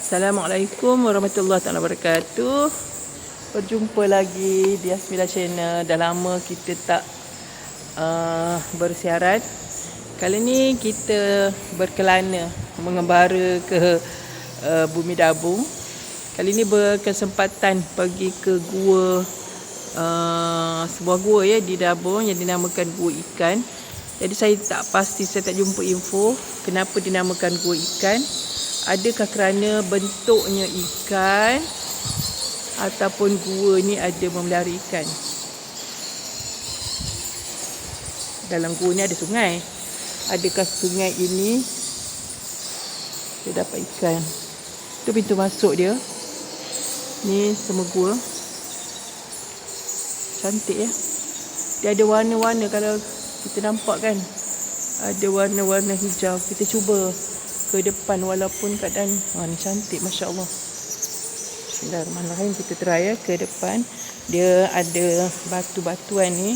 Assalamualaikum warahmatullahi wabarakatuh. Berjumpa lagi di Asmila Channel. Dah lama kita tak bersiaran. Kali ni kita berkelana mengembara ke Bumi Dabung. Kali ni berkesempatan pergi ke gua, sebuah gua ya di Dabung yang dinamakan Gua Ikan. Jadi saya tak pasti, saya tak jumpa info kenapa dinamakan Gua Ikan. Adakah kerana bentuknya ikan ataupun gua ni ada memelihara ikan? Dalam gua ni ada sungai. Adakah sungai ini dia dapat ikan? Itu pintu masuk dia. Ni semua gua. Cantik ya. Dia ada warna-warna, kalau kita nampak kan. Ada warna-warna hijau. Kita cuba ke depan walaupun keadaan ni cantik, Masya Allah. Bismillahirrahmanirrahim. Kita try ya ke depan. Dia ada batu-batuan ni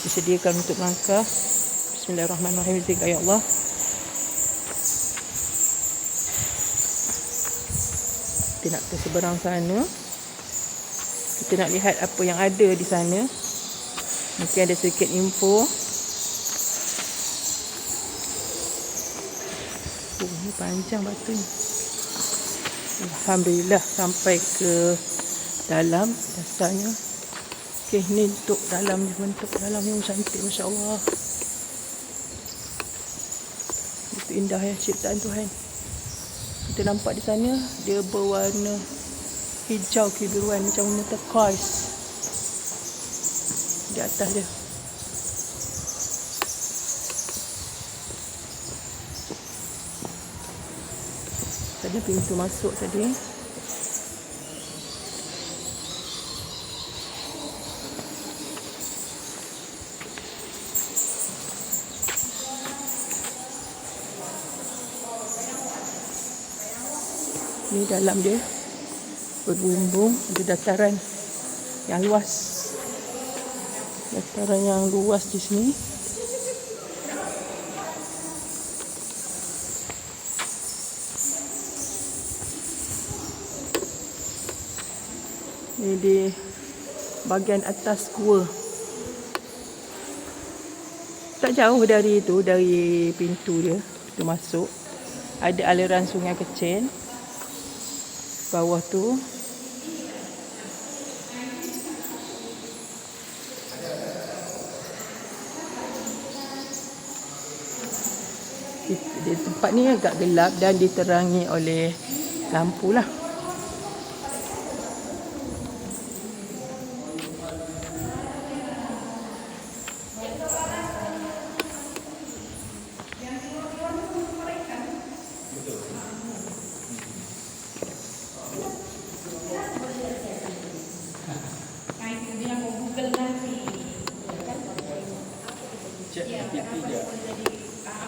disediakan untuk melangkah. Bismillahirrahmanirrahim. Zikr ya Allah. Kita nak ke seberang sana. Kita nak lihat apa yang ada di sana. Mungkin ada sedikit info. Ni panjang batu ni. Alhamdulillah sampai ke dalam dasarnya. Okey, ni untuk dalamnya, bentuk dalamnya cantik, Masya Allah. Itu indah ya ciptaan Tuhan. Kita nampak di sana dia berwarna hijau kebiruan macam warna turquoise di atas dia. Tadi pintu masuk tadi. Ni dalam dia berbumbung, ada dataran yang luas. Dataran yang luas di sini. Ni di bahagian atas gua. Tak jauh dari itu, dari pintu dia, kita masuk. Ada aliran sungai kecil. Bawah tu. Di tempat ni agak gelap dan diterangi oleh lampu lah.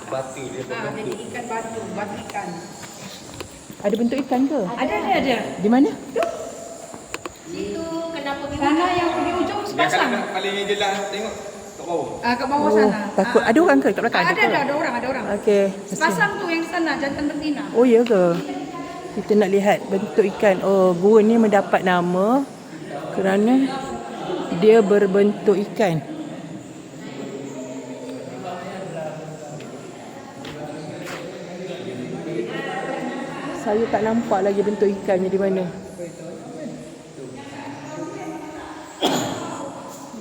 Batu dia berbentuk. Jadi ikan batu ikan. Ada bentuk ikan ke? Ada. Di mana? Situ kenapa kita sana yang di ujung sepasang. Dia paling jelas tengok kat bawah. Kat bawah sana. Takut ada orang ke kat belakang? Ada orang. Okey. Sepasang tu yang di sana jantan betina. Oh ya ke? Kita nak lihat bentuk ikan. Oh, gua ni mendapat nama kerana dia berbentuk ikan. Saya tak nampak lagi bentuk ikannya di mana.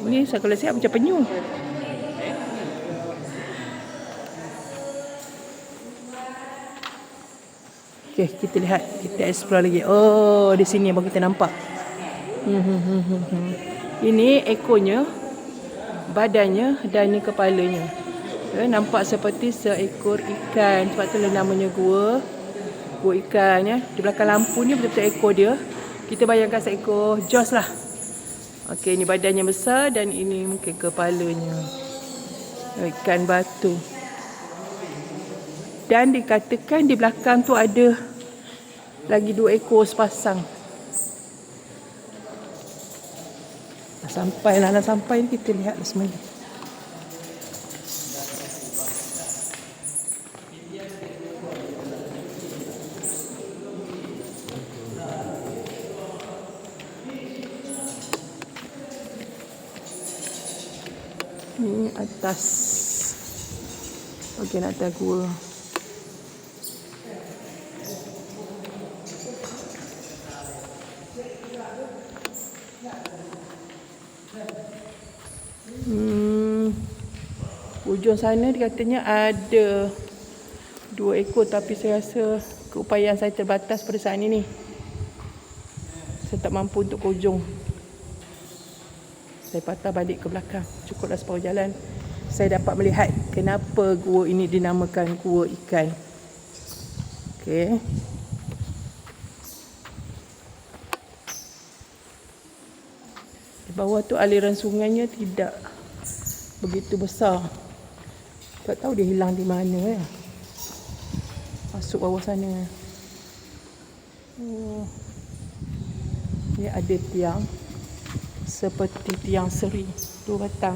Ini kalau saya macam penyu. Okey, kita lihat, kita explore lagi. Oh, di sini baru kita nampak. Ini ekornya, badannya dan ini kepalanya. Nampak seperti seekor ikan. Sebab tu namanya gua ikan ya. Di belakang lampu ni betul-betul ekor dia. Kita bayangkan seekor Jaws lah. Okey, ini badannya besar dan ini mungkin kepalanya. Ikan batu. Dan dikatakan di belakang tu ada lagi 2 ekor sepasang. Dah sampai ni kita lihat semuanya. atas, bahagian atas gua. Ujung sana dia katanya ada 2 ekor, tapi saya rasa keupayaan saya terbatas pada saat ini. Saya tak mampu untuk ke ujung. Saya patah balik ke belakang. Cukuplah separuh jalan. Saya dapat melihat kenapa gua ini dinamakan Gua Ikan. Okey. Di bawah tu aliran sungainya tidak begitu besar. Tak tahu dia hilang di mana ya. Masuk bawah sana. Dia ada tiang seperti tiang seri 2 batang.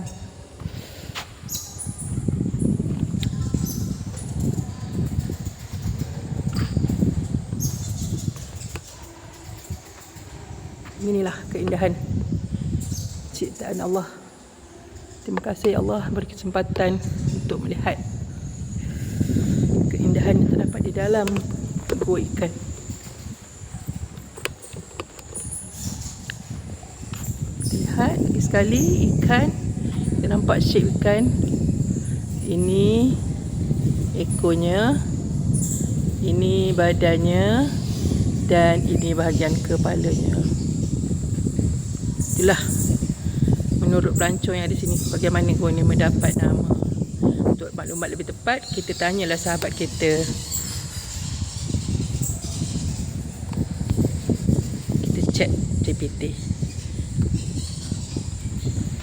Inilah keindahan ciptaan Allah. Terima kasih Allah beri kesempatan untuk melihat keindahan yang terdapat di dalam Gua Ikan. Lihat lagi sekali ikan. Kita nampak shape ikan. Ini ekornya, ini badannya, dan ini bahagian kepalanya. Itulah menurut pelancong yang ada sini, bagaimana gua ni mendapat nama. Untuk maklumat lebih tepat, kita tanyalah sahabat kita. Kita cek GPT.